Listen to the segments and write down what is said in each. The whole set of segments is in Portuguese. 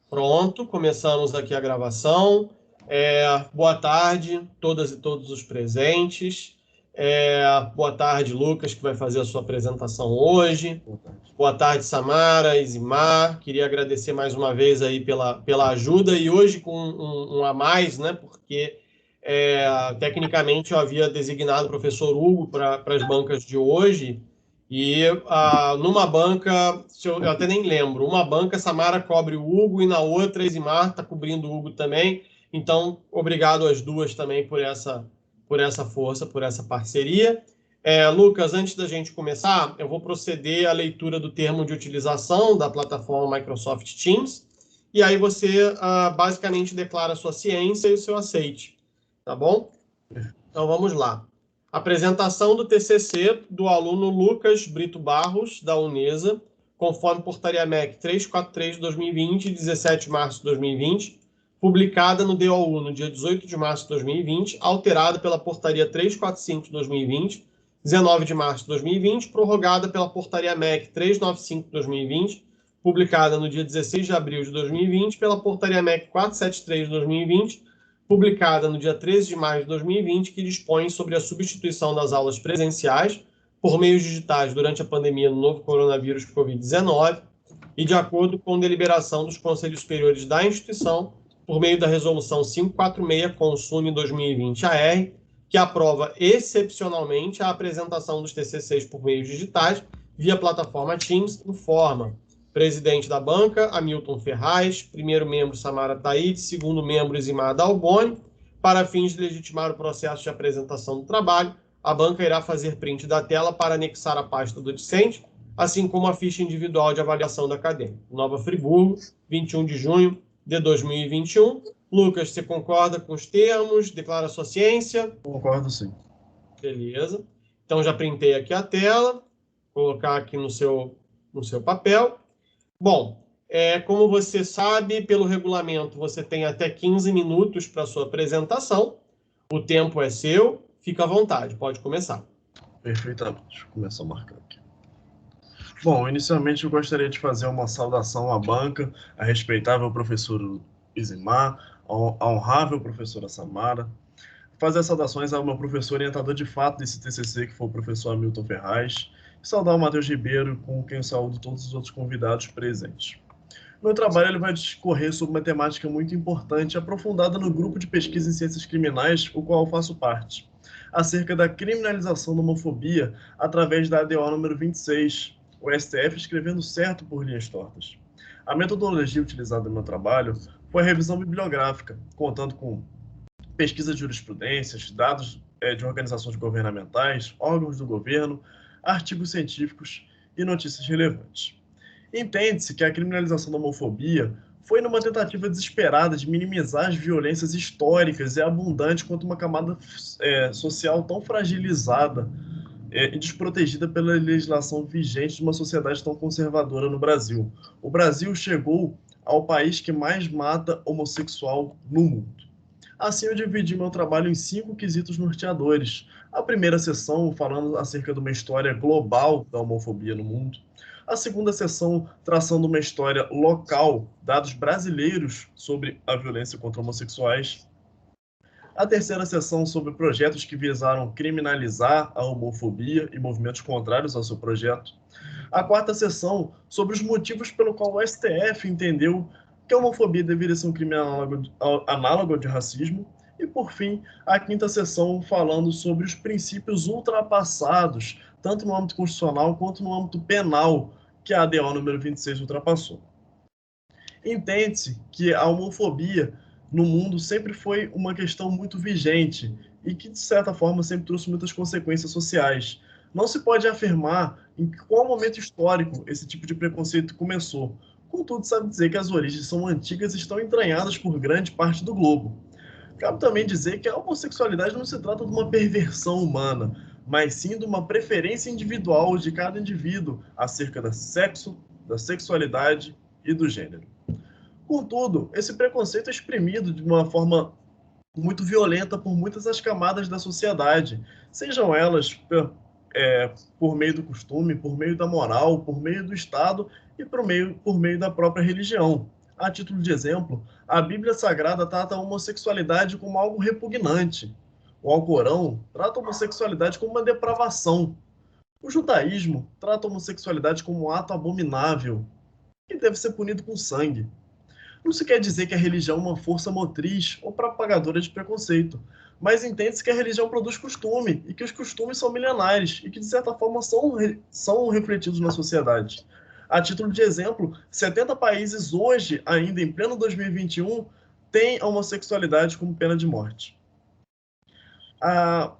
Pronto, começamos aqui a gravação. Boa tarde, todas e todos os presentes. Boa tarde, Lucas, que vai fazer a sua apresentação hoje. Boa tarde, Samara, Isimar. Queria agradecer mais uma vez aí pela ajuda, e hoje com um a mais, né? Porque tecnicamente eu havia designado o professor Hugo para as bancas de hoje. E numa banca, eu até nem lembro, uma banca Samara cobre o Hugo e na outra Isimar está cobrindo o Hugo também. Então, obrigado às duas também por essa força, por essa parceria. Lucas, antes da gente começar, eu vou proceder à leitura do termo de utilização da plataforma Microsoft Teams, e aí você basicamente declara a sua ciência e o seu aceite, tá bom? Então, vamos lá. Apresentação do TCC do aluno Lucas Brito Barros, da Unesa, conforme Portaria MEC 343 de 2020, 17 de março de 2020, publicada no DOU no dia 18 de março de 2020, alterada pela Portaria 345 de 2020, 19 de março de 2020, prorrogada pela Portaria MEC 395 de 2020, publicada no dia 16 de abril de 2020, pela Portaria MEC 473 de 2020, publicada no dia 13 de maio de 2020, que dispõe sobre a substituição das aulas presenciais por meios digitais durante a pandemia do novo coronavírus Covid-19 e de acordo com deliberação dos Conselhos Superiores da instituição, por meio da Resolução 546, Consume 2020-AR, que aprova excepcionalmente a apresentação dos TCCs por meios digitais via plataforma Teams, informa presidente da banca, Hamilton Ferraz, primeiro membro, Samara Taide, segundo membro, Isimar Dalboni. Para fins de legitimar o processo de apresentação do trabalho, a banca irá fazer print da tela para anexar a pasta do discente, assim como a ficha individual de avaliação da acadêmica. Nova Friburgo, 21 de junho de 2021. Lucas, você concorda com os termos? Declara sua ciência? Concordo, sim. Beleza. Então, já printei aqui a tela, vou colocar aqui no seu papel. Bom, como você sabe, pelo regulamento, você tem até 15 minutos para a sua apresentação. O tempo é seu, fica à vontade, pode começar. Perfeitamente, deixa eu começar a marcar aqui. Bom, inicialmente eu gostaria de fazer uma saudação à banca, à respeitável professora Isimar, à honrável professora Samara, fazer as saudações ao meu professor orientador de fato desse TCC, que foi o professor Hamilton Ferraz, e saudar o Matheus Ribeiro, com quem eu saúdo todos os outros convidados presentes. Meu trabalho ele vai discorrer sobre uma temática muito importante, aprofundada no grupo de pesquisa em ciências criminais, o qual eu faço parte, acerca da criminalização da homofobia através da ADO número 26, o STF escrevendo certo por linhas tortas. A metodologia utilizada no meu trabalho foi a revisão bibliográfica, contando com pesquisa de jurisprudências, dados de organizações governamentais, órgãos do governo, artigos científicos e notícias relevantes. Entende-se que a criminalização da homofobia foi numa tentativa desesperada de minimizar as violências históricas e abundantes contra uma camada social tão fragilizada e desprotegida pela legislação vigente de uma sociedade tão conservadora no Brasil. O Brasil chegou ao país que mais mata homossexual no mundo. Assim, eu dividi meu trabalho em 5 quesitos norteadores. A primeira sessão, falando acerca de uma história global da homofobia no mundo. A segunda sessão, traçando uma história local, dados brasileiros sobre a violência contra homossexuais. A terceira sessão, sobre projetos que visaram criminalizar a homofobia e movimentos contrários ao seu projeto. A quarta sessão, sobre os motivos pelo qual o STF entendeu que a homofobia deveria ser um crime análogo de racismo. E, por fim, a quinta sessão falando sobre os princípios ultrapassados, tanto no âmbito constitucional quanto no âmbito penal, que a ADO número 26 ultrapassou. Entende-se que a homofobia no mundo sempre foi uma questão muito vigente e que, de certa forma, sempre trouxe muitas consequências sociais. Não se pode afirmar em qual momento histórico esse tipo de preconceito começou. Contudo, sabe dizer que as origens são antigas e estão entranhadas por grande parte do globo. Cabe também dizer que a homossexualidade não se trata de uma perversão humana, mas sim de uma preferência individual de cada indivíduo acerca do sexo, da sexualidade e do gênero. Contudo, esse preconceito é exprimido de uma forma muito violenta por muitas das camadas da sociedade, sejam elas por meio do costume, por meio da moral, por meio do Estado e por meio da própria religião. A título de exemplo, a Bíblia Sagrada trata a homossexualidade como algo repugnante. O Alcorão trata a homossexualidade como uma depravação. O judaísmo trata a homossexualidade como um ato abominável, que deve ser punido com sangue. Não se quer dizer que a religião é uma força motriz ou propagadora de preconceito, mas entende-se que a religião produz costume e que os costumes são milenares e que, de certa forma, são refletidos na sociedade. A título de exemplo, 70 países hoje, ainda em pleno 2021, têm a homossexualidade como pena de morte. A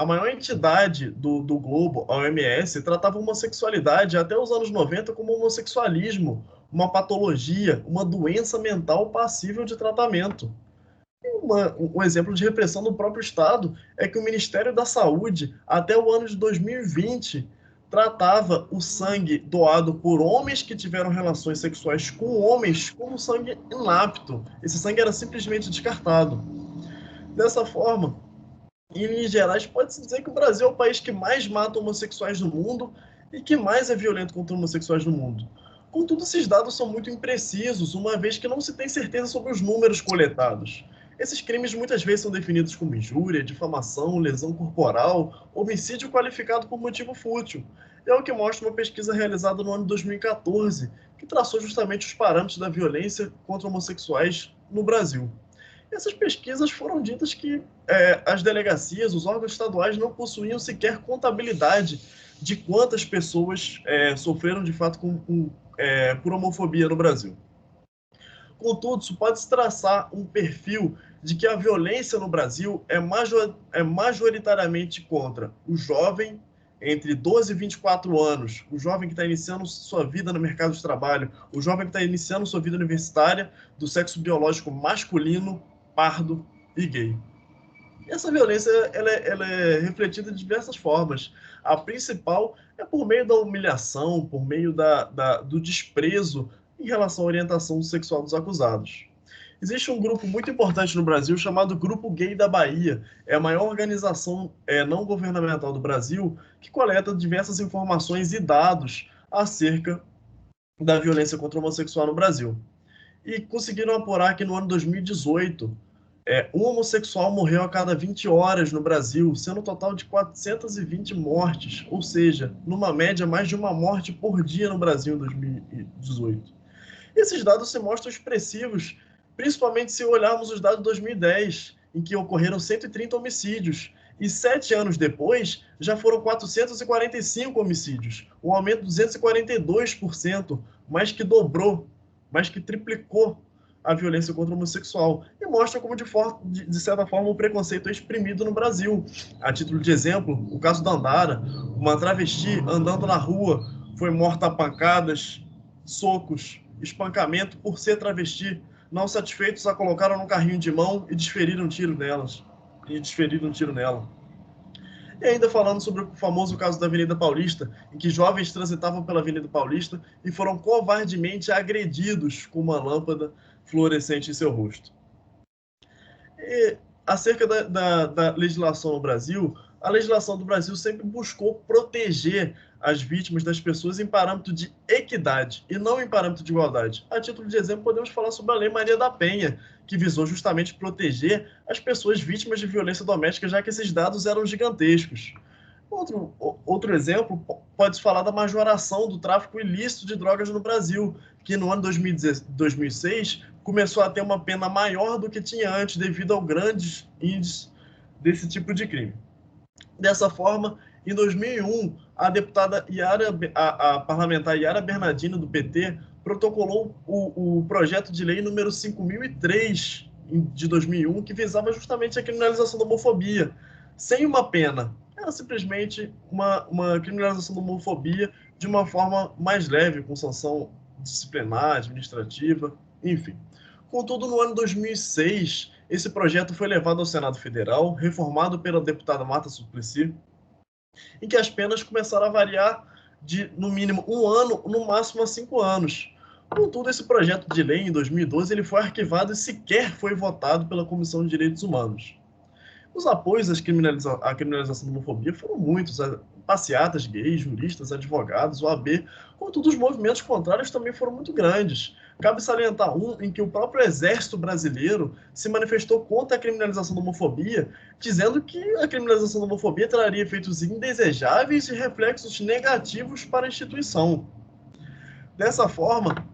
maior entidade do globo, a OMS, tratava a homossexualidade até os anos 90 como homossexualismo, uma patologia, uma doença mental passível de tratamento. Um exemplo de repressão do próprio Estado é que o Ministério da Saúde, até o ano de 2020, tratava o sangue doado por homens que tiveram relações sexuais com homens como sangue inapto. Esse sangue era simplesmente descartado. Dessa forma, em linhas gerais, pode-se dizer que o Brasil é o país que mais mata homossexuais no mundo e que mais é violento contra homossexuais no mundo. Contudo, esses dados são muito imprecisos, uma vez que não se tem certeza sobre os números coletados. Esses crimes muitas vezes são definidos como injúria, difamação, lesão corporal, homicídio qualificado por motivo fútil. É o que mostra uma pesquisa realizada no ano de 2014, que traçou justamente os parâmetros da violência contra homossexuais no Brasil. Essas pesquisas foram ditas que as delegacias, os órgãos estaduais não possuíam sequer contabilidade de quantas pessoas sofreram de fato por homofobia no Brasil. Contudo, isso pode-se traçar um perfil de que a violência no Brasil é majoritariamente contra o jovem entre 12 e 24 anos, o jovem que está iniciando sua vida no mercado de trabalho, o jovem que está iniciando sua vida universitária do sexo biológico masculino, pardo e gay. Essa violência ela é refletida de diversas formas. A principal é por meio da humilhação, por meio do desprezo em relação à orientação sexual dos acusados. Existe um grupo muito importante no Brasil chamado Grupo Gay da Bahia. É a maior organização não governamental do Brasil que coleta diversas informações e dados acerca da violência contra o homossexual no Brasil. E conseguiram apurar que no ano 2018, um homossexual morreu a cada 20 horas no Brasil, sendo um total de 420 mortes, ou seja, numa média mais de uma morte por dia no Brasil em 2018. Esses dados se mostram expressivos, principalmente se olharmos os dados de 2010, em que ocorreram 130 homicídios, e 7 anos depois já foram 445 homicídios, um aumento de 242%, mais que dobrou, mais que triplicou a violência contra o homossexual, e mostra como, de certa forma, o preconceito é exprimido no Brasil. A título de exemplo, o caso da Andara, uma travesti andando na rua, foi morta a pancadas, socos, espancamento por ser travesti. Não satisfeitos, a colocaram num carrinho de mão e desferiram um tiro nela. E ainda falando sobre o famoso caso da Avenida Paulista, em que jovens transitavam pela Avenida Paulista e foram covardemente agredidos com uma lâmpada fluorescente em seu rosto. E acerca da legislação no Brasil, a legislação do Brasil sempre buscou proteger as vítimas das pessoas em parâmetro de equidade e não em parâmetro de igualdade. A título de exemplo, podemos falar sobre a Lei Maria da Penha, que visou justamente proteger as pessoas vítimas de violência doméstica, já que esses dados eram gigantescos. Outro exemplo, pode-se falar da majoração do tráfico ilícito de drogas no Brasil, que no ano 2006 começou a ter uma pena maior do que tinha antes, devido ao grande índice desse tipo de crime. Dessa forma, em 2001, a parlamentar Yara Bernardino, do PT, protocolou o projeto de lei número 5.003, de 2001, que visava justamente a criminalização da homofobia, sem uma pena. Era simplesmente uma criminalização da homofobia de uma forma mais leve, com sanção disciplinar, administrativa, enfim. Contudo, no ano 2006, esse projeto foi levado ao Senado Federal, reformado pela deputada Marta Suplicy, em que as penas começaram a variar de, no mínimo, 1 ano, no máximo, a 5 anos. Contudo, esse projeto de lei, em 2012, ele foi arquivado e sequer foi votado pela Comissão de Direitos Humanos. Os apoios à criminalização da homofobia foram muitos. Passeatas gays, juristas, advogados, OAB, contudo, os movimentos contrários também foram muito grandes. Cabe salientar um em que o próprio Exército Brasileiro se manifestou contra a criminalização da homofobia, dizendo que a criminalização da homofobia traria efeitos indesejáveis e reflexos negativos para a instituição. Dessa forma,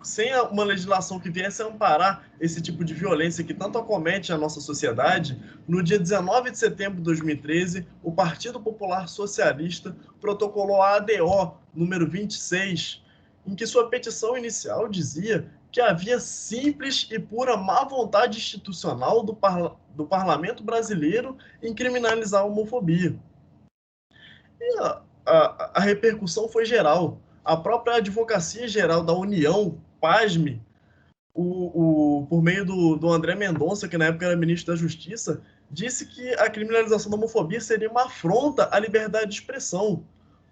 sem uma legislação que viesse a amparar esse tipo de violência que tanto acomete a nossa sociedade, no dia 19 de setembro de 2013, o Partido Popular Socialista protocolou a ADO número 26, em que sua petição inicial dizia que havia simples e pura má vontade institucional do parlamento brasileiro em criminalizar a homofobia. E a repercussão foi geral. A própria Advocacia Geral da União, pasme, por meio do André Mendonça, que na época era ministro da Justiça, disse que a criminalização da homofobia seria uma afronta à liberdade de expressão.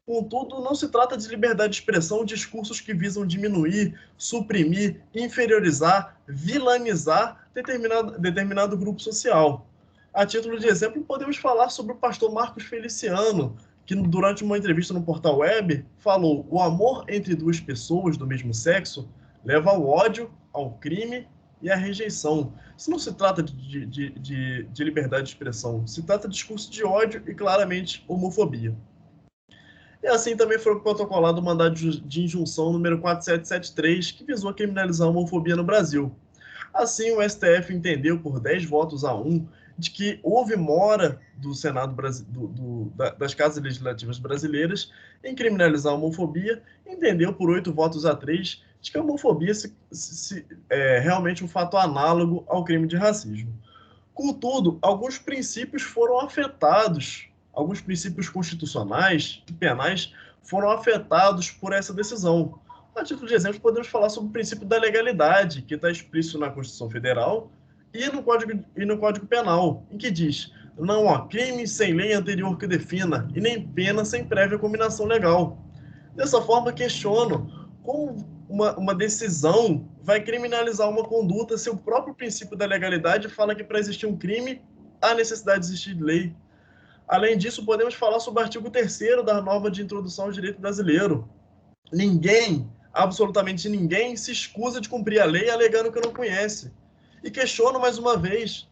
Contudo, não se trata de liberdade de expressão discursos que visam diminuir, suprimir, inferiorizar, vilanizar determinado grupo social. A título de exemplo, podemos falar sobre o pastor Marcos Feliciano, que durante uma entrevista no Portal Web falou: o amor entre duas pessoas do mesmo sexo leva ao ódio, ao crime e à rejeição. Isso não se trata de liberdade de expressão, se trata de discurso de ódio e claramente homofobia. E assim também foi protocolado o mandado de injunção número 4773, que visou criminalizar a homofobia no Brasil. Assim, o STF entendeu por 10 votos a 1 de que houve mora do Senado das Casas Legislativas Brasileiras em criminalizar a homofobia, entendeu por 8 votos a 3 de que a homofobia é realmente um fato análogo ao crime de racismo. Contudo, alguns princípios foram afetados, alguns princípios constitucionais e penais foram afetados por essa decisão. A título de exemplo, podemos falar sobre o princípio da legalidade, que está explícito na Constituição Federal e no Código Penal, em que diz: não há crime sem lei anterior que defina, e nem pena sem prévia combinação legal. Dessa forma, questiono como uma decisão vai criminalizar uma conduta se o próprio princípio da legalidade fala que para existir um crime há necessidade de existir lei. Além disso, podemos falar sobre o artigo 3º da norma de introdução ao direito brasileiro. Ninguém, absolutamente ninguém, se escusa de cumprir a lei alegando que não conhece. E questiono mais uma vez: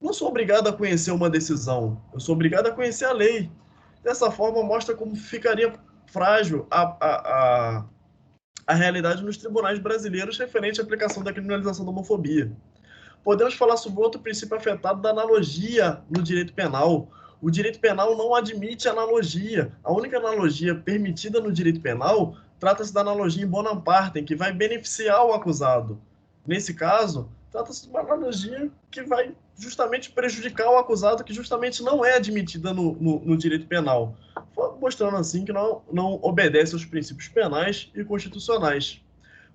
não sou obrigado a conhecer uma decisão, eu sou obrigado a conhecer a lei. Dessa forma, mostra como ficaria frágil a realidade nos tribunais brasileiros referente à aplicação da criminalização da homofobia. Podemos falar sobre outro princípio afetado da analogia no direito penal. O direito penal não admite analogia. A única analogia permitida no direito penal trata-se da analogia em bonam partem, que vai beneficiar o acusado. Nesse caso, trata-se de uma analogia que vai justamente prejudicar o acusado, que justamente não é admitida no direito penal, mostrando assim que não obedece aos princípios penais e constitucionais.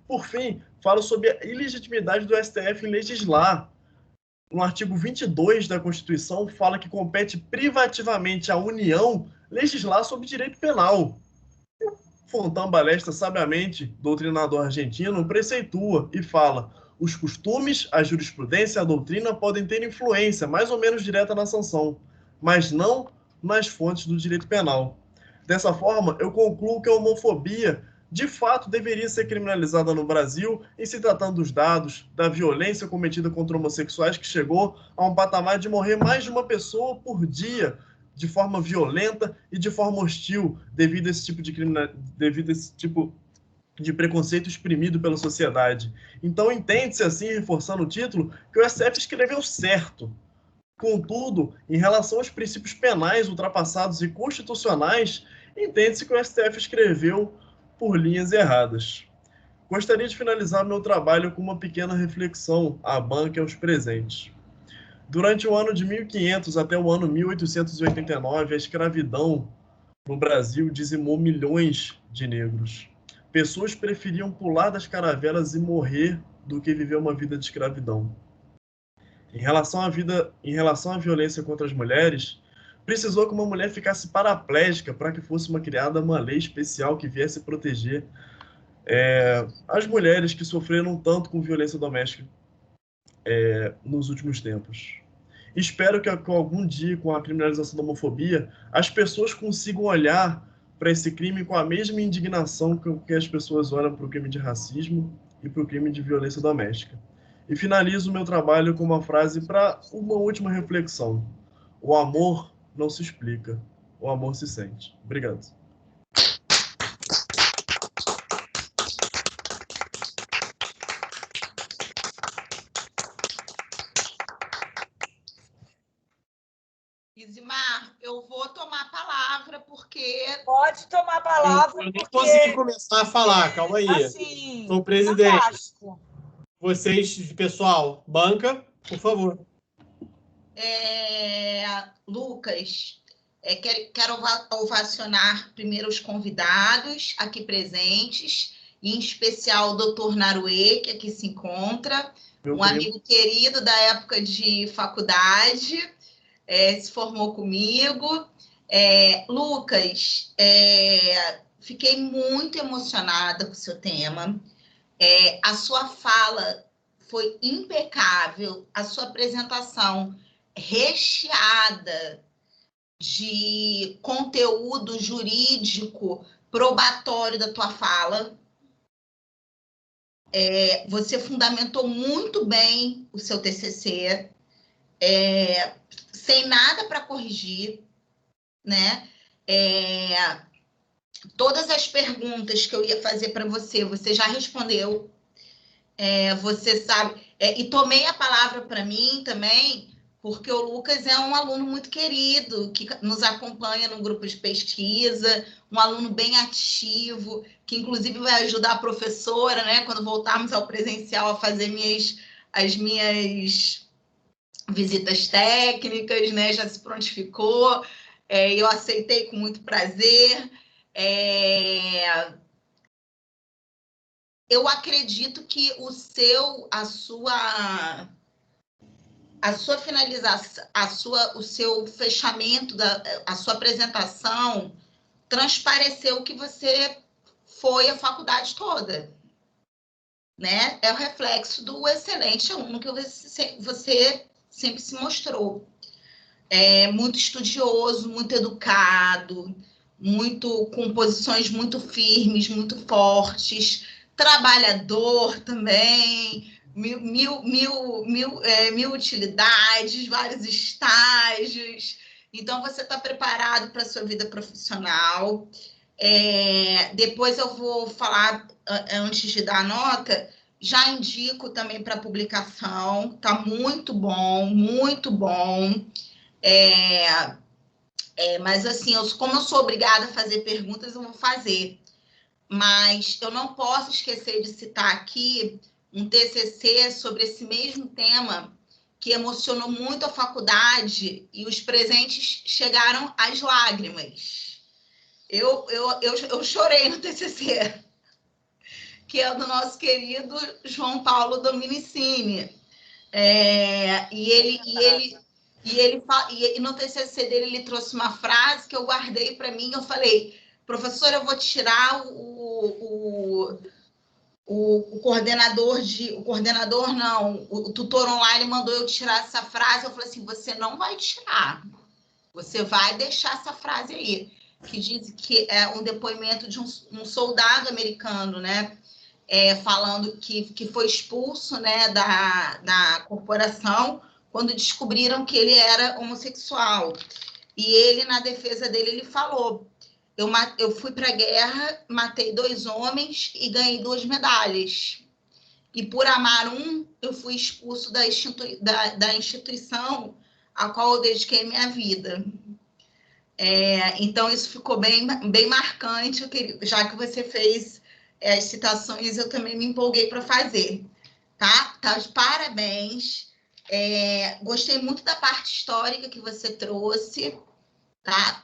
Por fim, falo sobre a ilegitimidade do STF em legislar. No artigo 22 da Constituição, fala que compete privativamente à União legislar sobre direito penal. Fontán Balestra, sabiamente, doutrinador argentino, preceitua e fala: os costumes, a jurisprudência e a doutrina podem ter influência mais ou menos direta na sanção, mas não nas fontes do direito penal. Dessa forma, eu concluo que a homofobia de fato deveria ser criminalizada no Brasil, em se tratando dos dados da violência cometida contra homossexuais, que chegou a um patamar de morrer mais de uma pessoa por dia de forma violenta e de forma hostil, devido a esse tipo de preconceito exprimido pela sociedade. Então, entende-se assim, reforçando o título, que o STF escreveu certo. Contudo, em relação aos princípios penais ultrapassados e constitucionais, entende-se que o STF escreveu por linhas erradas. Gostaria de finalizar meu trabalho com uma pequena reflexão à banca e aos presentes. Durante o ano de 1500 até o ano 1889, a escravidão no Brasil dizimou milhões de negros. Pessoas preferiam pular das caravelas e morrer do que viver uma vida de escravidão. Em relação à violência contra as mulheres, precisou que uma mulher ficasse paraplégica para que fosse criada uma lei especial que viesse proteger as mulheres que sofreram tanto com violência doméstica. nos últimos tempos. Espero que algum dia, com a criminalização da homofobia, as pessoas consigam olhar para esse crime com a mesma indignação que as pessoas olham para o crime de racismo e para o crime de violência doméstica. E finalizo o meu trabalho com uma frase para uma última reflexão. O amor não se explica, o amor se sente. Obrigado. Isimar, eu vou tomar a palavra, porque... Pode tomar a palavra, eu nem porque... consegui começar a falar, calma aí. Assim, Sou o presidente. fantástico. Vocês, pessoal, banca, por favor. Lucas, quero ovacionar primeiro os convidados aqui presentes, e em especial o doutor Naruê, que aqui se encontra, amigo querido da época de faculdade, se formou comigo. Lucas, fiquei muito emocionada com o seu tema. A sua fala foi impecável, a sua apresentação recheada de conteúdo jurídico probatório da tua fala. Você fundamentou muito bem o seu TCC, sem nada para corrigir, né? Todas as perguntas que eu ia fazer para você, você já respondeu. Você sabe. E tomei a palavra para mim também, porque o Lucas é um aluno muito querido, que nos acompanha no grupo de pesquisa, um aluno bem ativo, que inclusive vai ajudar a professora, né, quando voltarmos ao presencial, a fazer as minhas visitas técnicas, né, já se prontificou, eu aceitei com muito prazer. Eu acredito que o seu fechamento, a sua apresentação transpareceu que você foi a faculdade toda, né? É o reflexo do excelente aluno que você sempre se mostrou. Muito estudioso, muito educado, com posições muito firmes, muito fortes, trabalhador também, mil utilidades, vários estágios. Então, você está preparado para a sua vida profissional. Depois eu vou falar, antes de dar a nota, já indico também para publicação, está muito bom, muito bom. Mas, assim, como eu sou obrigada a fazer perguntas, eu vou fazer. Mas eu não posso esquecer de citar aqui um TCC sobre esse mesmo tema, que emocionou muito a faculdade, e os presentes chegaram às lágrimas. Eu chorei no TCC, que é do nosso querido João Paulo Dominicini. E no TCC dele, ele trouxe uma frase que eu guardei para mim. Eu falei: professor, eu vou tirar o coordenador não, o tutor online mandou eu tirar essa frase. Eu falei assim: você não vai tirar, você vai deixar essa frase aí, que diz que é um depoimento de um soldado americano, né? Falando que foi expulso, né, da corporação quando descobriram que ele era homossexual. E ele, na defesa dele, ele falou: eu fui para a guerra, matei 2 homens e ganhei 2 medalhas. E por amar um, eu fui expulso da instituição a qual eu dediquei minha vida. Então, isso ficou bem marcante, já que você fez as citações, eu também me empolguei para fazer. Tá de parabéns. Gostei muito da parte histórica que você trouxe. Tá?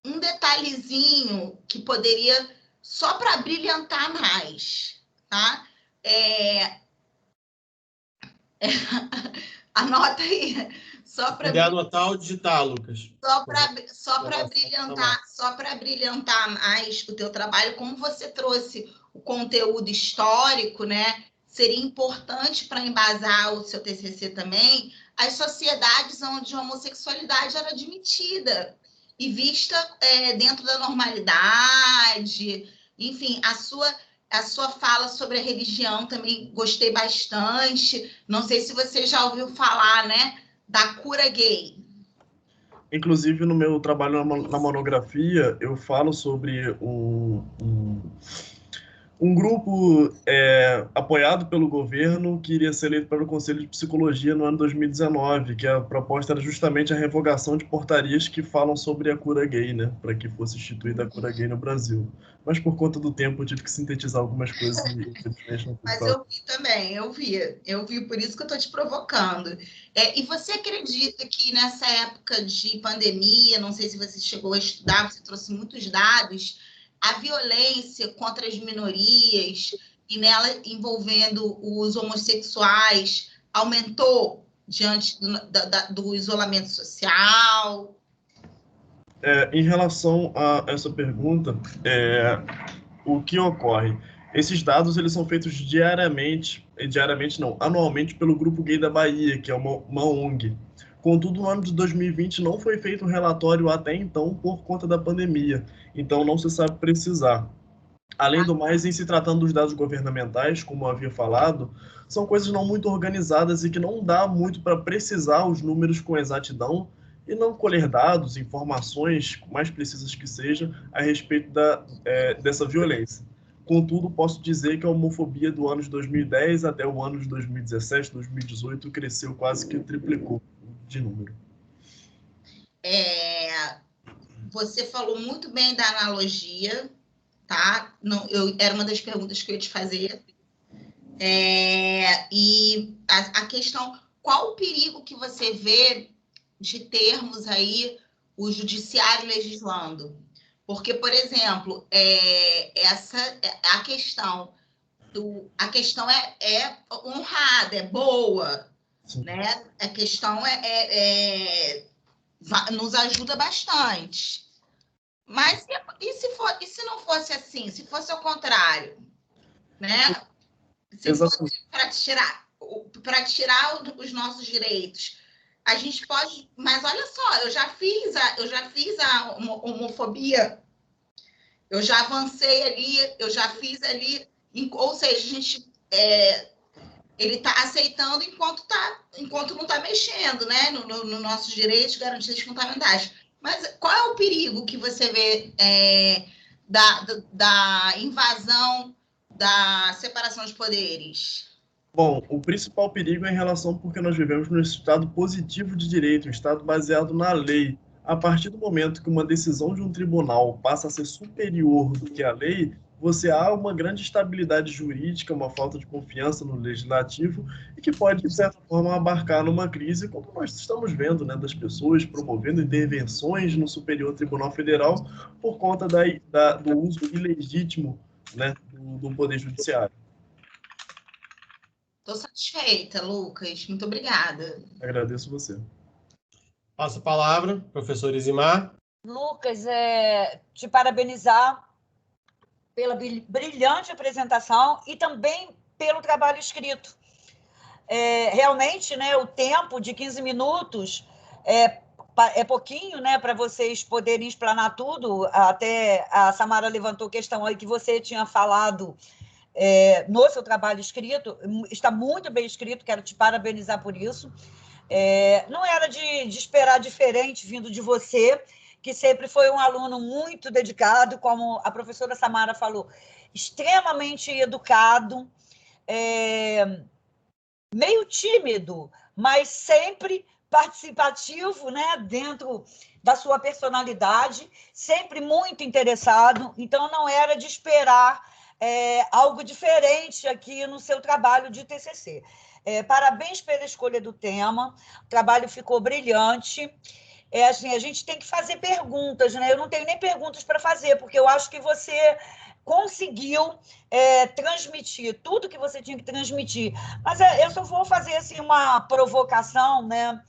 Um detalhezinho que poderia, só para brilhantar mais, tá? Anota aí, só para... Puder anotar ou digitar, Lucas. Só para brilhantar mais o teu trabalho, como você trouxe o conteúdo histórico, né? seria importante para embasar o seu TCC também, as sociedades onde a homossexualidade era admitida e vista dentro da normalidade. Enfim, a sua fala sobre a religião também gostei bastante. Não sei se você já ouviu falar, né, da cura gay. Inclusive, no meu trabalho na monografia, eu falo sobre um grupo apoiado pelo governo que iria ser eleito para o Conselho de Psicologia no ano 2019, que a proposta era justamente a revogação de portarias que falam sobre a cura gay, né, para que fosse instituída a cura gay no Brasil. Mas por conta do tempo eu tive que sintetizar algumas coisas e infelizmente não pude Mas falar. eu vi também, eu vi, por isso que eu estou te provocando. E você acredita que nessa época de pandemia, não sei se você chegou a estudar, você trouxe muitos dados, a violência contra as minorias e nela envolvendo os homossexuais aumentou diante do isolamento social? Em relação a essa pergunta, o que ocorre? Esses dados eles são feitos anualmente pelo Grupo Gay da Bahia, que é uma ONG. Contudo, no ano de 2020 não foi feito um relatório até então por conta da pandemia, então não se sabe precisar. Além do mais, em se tratando dos dados governamentais, como eu havia falado, são coisas não muito organizadas e que não dá muito para precisar os números com exatidão e não colher dados, informações mais precisas que sejam a respeito dessa violência. Contudo, posso dizer que a homofobia do ano de 2010 até o ano de 2017, 2018 cresceu quase que triplicou de número. Você falou muito bem da analogia, tá? Não, era uma das perguntas que eu ia te fazer. E a questão, qual o perigo que você vê de termos aí o judiciário legislando? Porque, por exemplo, a questão é honrada, é boa, né? A questão nos ajuda bastante. Mas e se não fosse assim? Se fosse ao contrário, né? Se fosse para tirar os nossos direitos, a gente pode. Mas olha só, eu já fiz a homofobia, eu já avancei ali, eu já fiz ali, ou seja, a gente ele está aceitando enquanto não está mexendo, né? No nossos direitos garantidos fundamentais. Mas qual é o perigo que você vê da invasão da separação de poderes? Bom, o principal perigo é em relação porque nós vivemos num estado positivo de direito, um estado baseado na lei. A partir do momento que uma decisão de um tribunal passa a ser superior do que a lei, você há uma grande instabilidade jurídica, uma falta de confiança no legislativo e que pode, de certa forma, abarcar numa crise, como nós estamos vendo, né, das pessoas promovendo intervenções no Superior Tribunal Federal por conta do uso ilegítimo, né, do Poder Judiciário. Estou satisfeita, Lucas. Muito obrigada. Agradeço você. Passo a palavra, professor Isimar. Lucas, te parabenizar pela brilhante apresentação e também pelo trabalho escrito. Realmente, né, o tempo de 15 minutos é pouquinho, né, para vocês poderem explanar tudo. Até a Samara levantou questão aí que você tinha falado no seu trabalho escrito. Está muito bem escrito, quero te parabenizar por isso. Não era de esperar diferente vindo de você, que sempre foi um aluno muito dedicado, como a professora Samara falou, extremamente educado, meio tímido, mas sempre participativo, né, dentro da sua personalidade, sempre muito interessado. Então, não era de esperar algo diferente aqui no seu trabalho de TCC. Parabéns pela escolha do tema, o trabalho ficou brilhante. Assim, a gente tem que fazer perguntas, né? Eu não tenho nem perguntas para fazer, porque eu acho que você conseguiu transmitir tudo que você tinha que transmitir. Mas eu só vou fazer assim, uma provocação, né?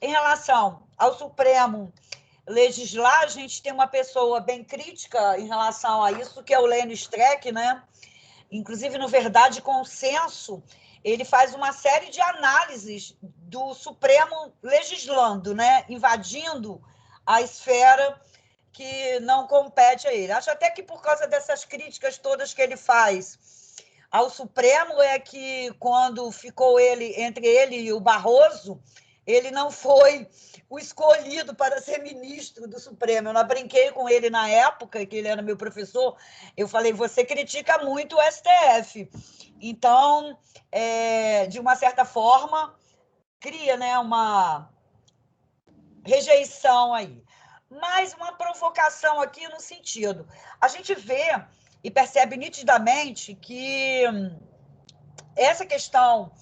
Em relação ao Supremo legislar, a gente tem uma pessoa bem crítica em relação a isso, que é o Lênio Streck, né? inclusive no Verdade e Consenso, ele faz uma série de análises do Supremo legislando, né? Invadindo a esfera que não compete a ele. Acho até que por causa dessas críticas todas que ele faz ao Supremo é que quando ficou entre ele e o Barroso, ele não foi o escolhido para ser ministro do Supremo. Eu não brinquei com ele na época, que ele era meu professor, eu falei, você critica muito o STF. Então, de uma certa forma, cria, né, uma rejeição aí. Mas uma provocação aqui no sentido, a gente vê e percebe nitidamente que essa questão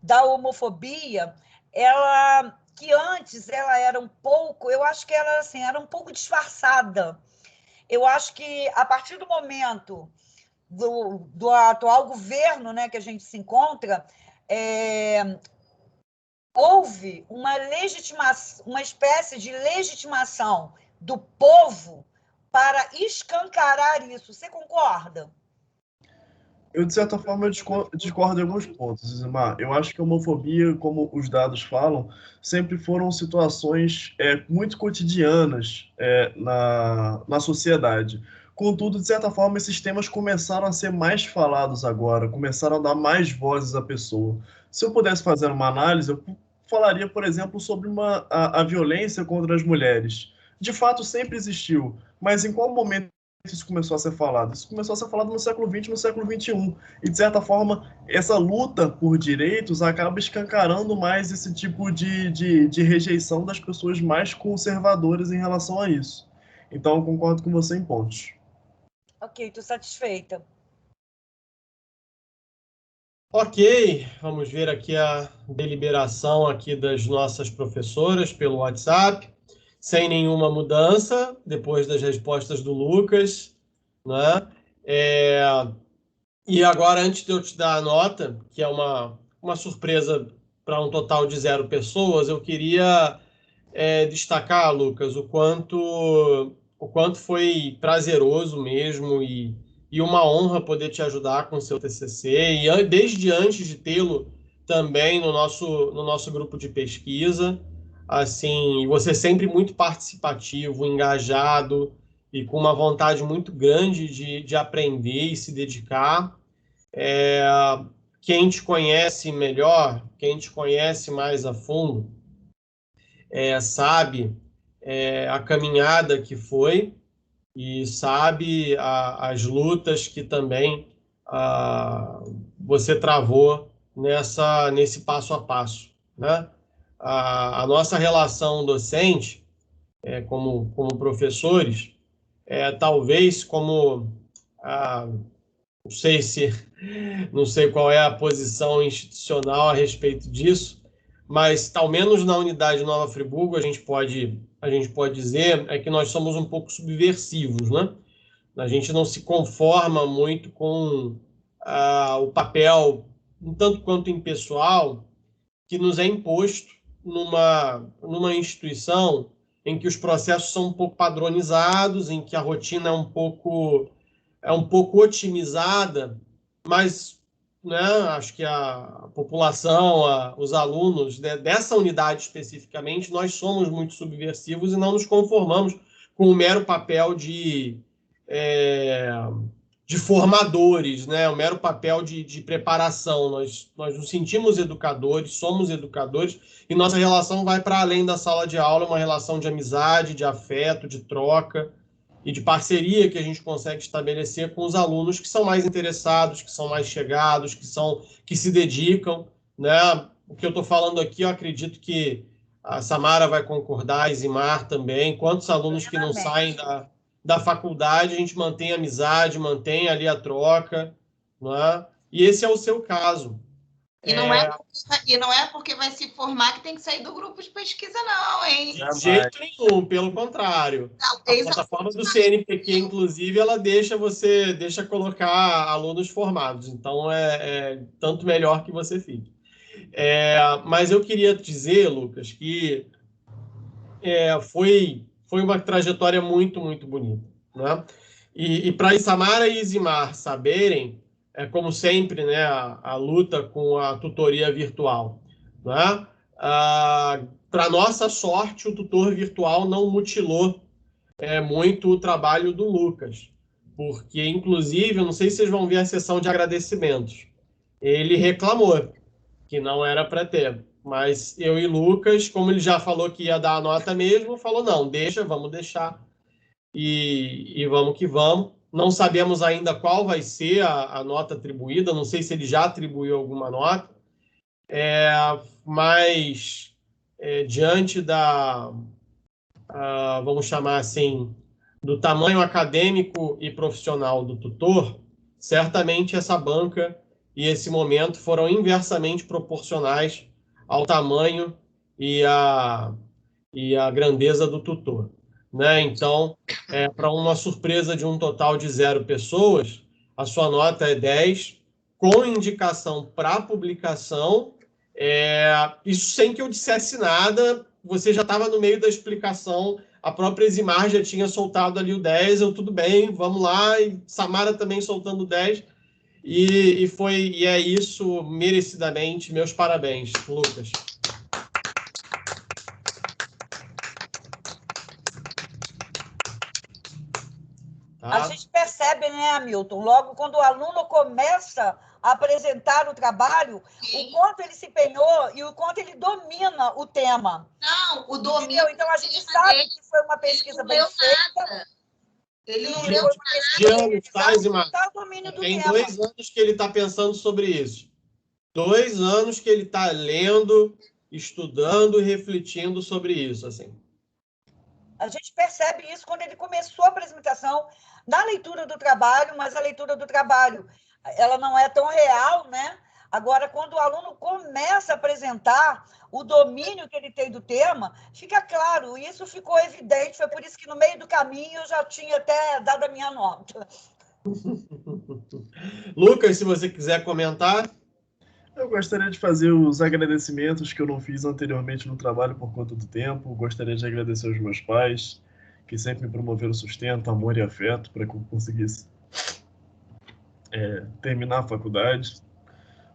da homofobia, que antes ela era um pouco, eu acho que ela assim, era um pouco disfarçada. Eu acho que a partir do momento do atual governo, né, que a gente se encontra, houve uma espécie de legitimação do povo para escancarar isso. Você concorda? Eu, de certa forma, eu discordo em alguns pontos, Isimar. Eu acho que a homofobia, como os dados falam, sempre foram situações muito cotidianas na sociedade. Contudo, de certa forma, esses temas começaram a ser mais falados agora, começaram a dar mais vozes à pessoa. Se eu pudesse fazer uma análise, eu falaria, por exemplo, sobre a violência contra as mulheres. De fato, sempre existiu, mas em qual momento isso começou a ser falado? Isso começou a ser falado no século XX, no século XXI. E, de certa forma, essa luta por direitos acaba escancarando mais esse tipo de rejeição das pessoas mais conservadoras em relação a isso. Então, eu concordo com você em pontos. Ok, estou satisfeita. Ok, vamos ver aqui a deliberação aqui das nossas professoras pelo WhatsApp, sem nenhuma mudança, depois das respostas do Lucas, né? E agora, antes de eu te dar a nota, que é uma surpresa para um total de 0 pessoas, eu queria destacar, Lucas, o quanto foi prazeroso mesmo e uma honra poder te ajudar com o seu TCC, e desde antes de tê-lo também no nosso grupo de pesquisa, assim, você sempre muito participativo, engajado e com uma vontade muito grande de aprender e se dedicar. Quem te conhece melhor, quem te conhece mais a fundo, sabe a caminhada que foi e sabe as lutas que também você travou nesse passo a passo, né? A nossa relação docente, como professores, talvez como não sei qual é a posição institucional a respeito disso, mas ao menos na unidade Nova Friburgo a gente pode dizer que nós somos um pouco subversivos, né? A gente não se conforma muito com o papel, um tanto quanto impessoal, que nos é imposto numa instituição em que os processos são um pouco padronizados, em que a rotina é um pouco otimizada, mas, né, acho que a população, os alunos dessa unidade especificamente, nós somos muito subversivos e não nos conformamos com o mero papel de formadores, né? O mero papel de preparação. Nós nos sentimos educadores, somos educadores, e nossa relação vai para além da sala de aula, uma relação de amizade, de afeto, de troca e de parceria que a gente consegue estabelecer com os alunos que são mais interessados, que são mais chegados, que se dedicam, né? O que eu estou falando aqui, eu acredito que a Samara vai concordar, a Isimar também. Quantos alunos que não saem da faculdade, a gente mantém a amizade, mantém ali a troca, não é? E esse é o seu caso. E não é porque vai se formar que tem que sair do grupo de pesquisa, não, hein? De jeito nenhum, pelo contrário. A plataforma do CNPq, inclusive, ela deixa colocar alunos formados. Então, tanto melhor que você fique. Mas eu queria dizer, Lucas, que foi uma trajetória muito, muito bonita, né? E para Samara e Isimar saberem, como sempre, né, a luta com a tutoria virtual, né? Para nossa sorte, o tutor virtual não mutilou muito o trabalho do Lucas, porque, inclusive, eu não sei se vocês vão ver a sessão de agradecimentos, ele reclamou que não era para ter, mas eu e Lucas, como ele já falou que ia dar a nota mesmo, falou, não, deixa, vamos deixar, e vamos que vamos. Não sabemos ainda qual vai ser a nota atribuída, não sei se ele já atribuiu alguma nota, mas diante vamos chamar assim, do tamanho acadêmico e profissional do tutor, certamente essa banca e esse momento foram inversamente proporcionais ao tamanho e à grandeza do tutor, né? Então, para uma surpresa de um total de 0 pessoas, a sua nota é 10, com indicação para publicação. Isso sem que eu dissesse nada, você já estava no meio da explicação, a própria Eximar já tinha soltado ali o 10, eu tudo bem, vamos lá, e Samara também soltando o 10, e é isso, merecidamente, meus parabéns, Lucas. A gente percebe, né, Hamilton, logo quando o aluno começa a apresentar o trabalho, o quanto ele se empenhou e o quanto ele domina o tema. Não, o domínio... Então, a gente sabe que foi uma pesquisa bem feita. Ele não leu nada. Tem 2 anos que ele está pensando sobre isso. 2 anos que ele está lendo, estudando e refletindo sobre isso, assim. A gente percebe isso quando ele começou a apresentação na leitura do trabalho, mas a leitura do trabalho ela não é tão real, né? Agora, quando o aluno começa a apresentar o domínio que ele tem do tema, fica claro, isso ficou evidente, foi por isso que no meio do caminho eu já tinha até dado a minha nota. Lucas, se você quiser comentar. Eu gostaria de fazer os agradecimentos que eu não fiz anteriormente no trabalho por conta do tempo. Gostaria de agradecer aos meus pais, que sempre me promoveram sustento, amor e afeto para que eu conseguisse terminar a faculdade.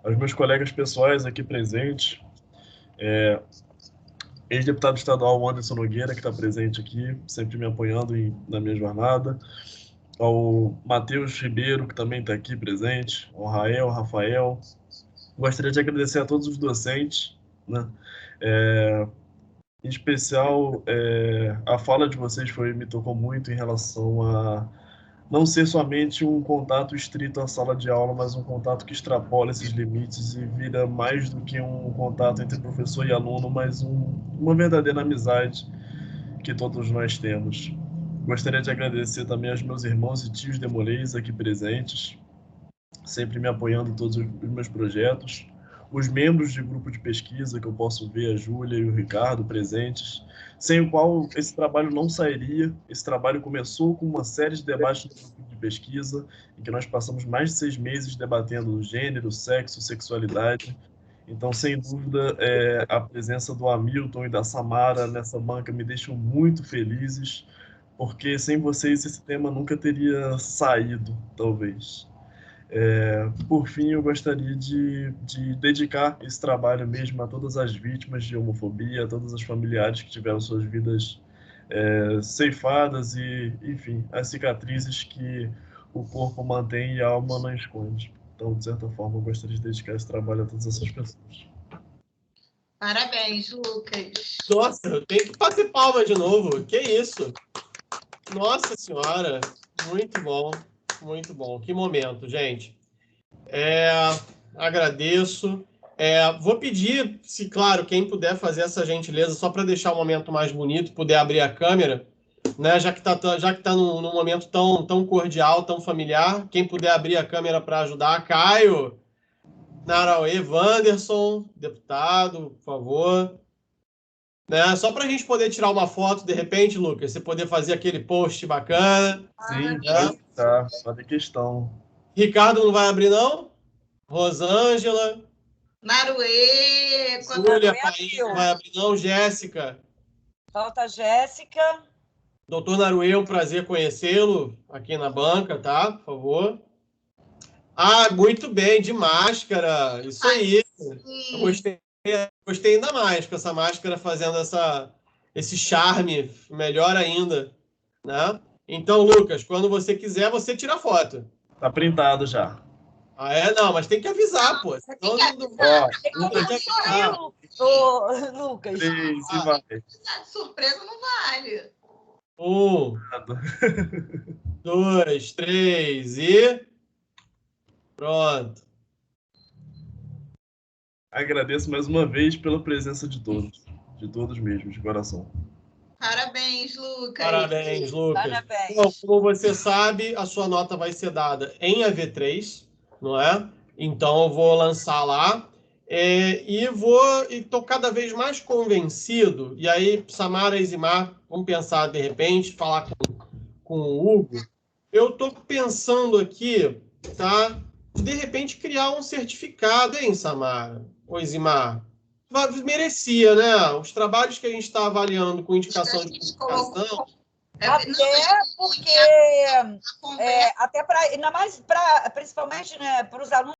Aos meus colegas pessoais aqui presentes, ex-deputado estadual Anderson Nogueira, que está presente aqui, sempre me apoiando na minha jornada. Ao Matheus Ribeiro, que também está aqui presente. Ao Rafael. Gostaria de agradecer a todos os docentes, né? Em especial, a fala de vocês me tocou muito em relação a não ser somente um contato estrito à sala de aula, mas um contato que extrapola esses limites e vira mais do que um contato entre professor e aluno, mas uma verdadeira amizade que todos nós temos. Gostaria de agradecer também aos meus irmãos e tios demolês aqui presentes, sempre me apoiando em todos os meus projetos. Os membros de grupo de pesquisa, que eu posso ver, a Júlia e o Ricardo presentes, sem o qual esse trabalho não sairia. Esse trabalho começou com uma série de debates no grupo de pesquisa, em que nós passamos mais de 6 meses debatendo gênero, sexo, sexualidade. Então, sem dúvida, a presença do Hamilton e da Samara nessa banca me deixam muito felizes, porque sem vocês esse tema nunca teria saído, talvez. Por fim, eu gostaria de dedicar esse trabalho mesmo a todas as vítimas de homofobia, a todas as familiares que tiveram suas vidas ceifadas e, enfim, as cicatrizes que o corpo mantém e a alma não esconde. Então, de certa forma, eu gostaria de dedicar esse trabalho a todas essas pessoas. Parabéns, Lucas. Nossa, eu tenho que bater palma de novo. Que isso? Nossa Senhora, muito bom. Muito bom. Que momento, gente. Agradeço. Vou pedir, se, claro, quem puder fazer essa gentileza, só para deixar o momento mais bonito, puder abrir a câmera, né? Já que está num momento tão cordial, tão familiar, quem puder abrir a câmera para ajudar. Caio, Narauê, Wanderson, deputado, por favor. Né? Só para a gente poder tirar uma foto, de repente, Lucas, você poder fazer aquele post bacana. Sim, né? Tá, só de questão. Ricardo não vai abrir, não? Rosângela. Naruê. Júlia, País, não vai abrir, não? Jéssica. Falta Jéssica. Doutor Naruê, é um prazer conhecê-lo aqui na banca, tá? Por favor. Ah, muito bem, de máscara. Isso aí. Eu gostei ainda mais com essa máscara fazendo esse charme, melhor ainda, né? Então, Lucas, quando você quiser, você tira a foto. Tá printado já. Ah, é? Não, mas tem que avisar, pô. Tem Senão que não- avisar. Tem que Tem que avisar. Lucas. 3 e vai. De surpresa não vale. 1, 2, 3 e pronto. Agradeço mais uma vez pela presença de todos mesmo, de coração. Parabéns, Lucas. Parabéns, Lucas. Parabéns. Bom, como você sabe, a sua nota vai ser dada em AV3, não é? Então eu vou lançar lá e estou cada vez mais convencido. E aí, Samara e Zimar, vamos pensar de repente, falar com o Hugo. Eu estou pensando aqui, tá? De repente criar um certificado, hein, Samara? Oi, Zimar. Merecia, né? Os trabalhos que a gente está avaliando com indicação de publicação. Até porque, até para, ainda mais principalmente, né, para os alunos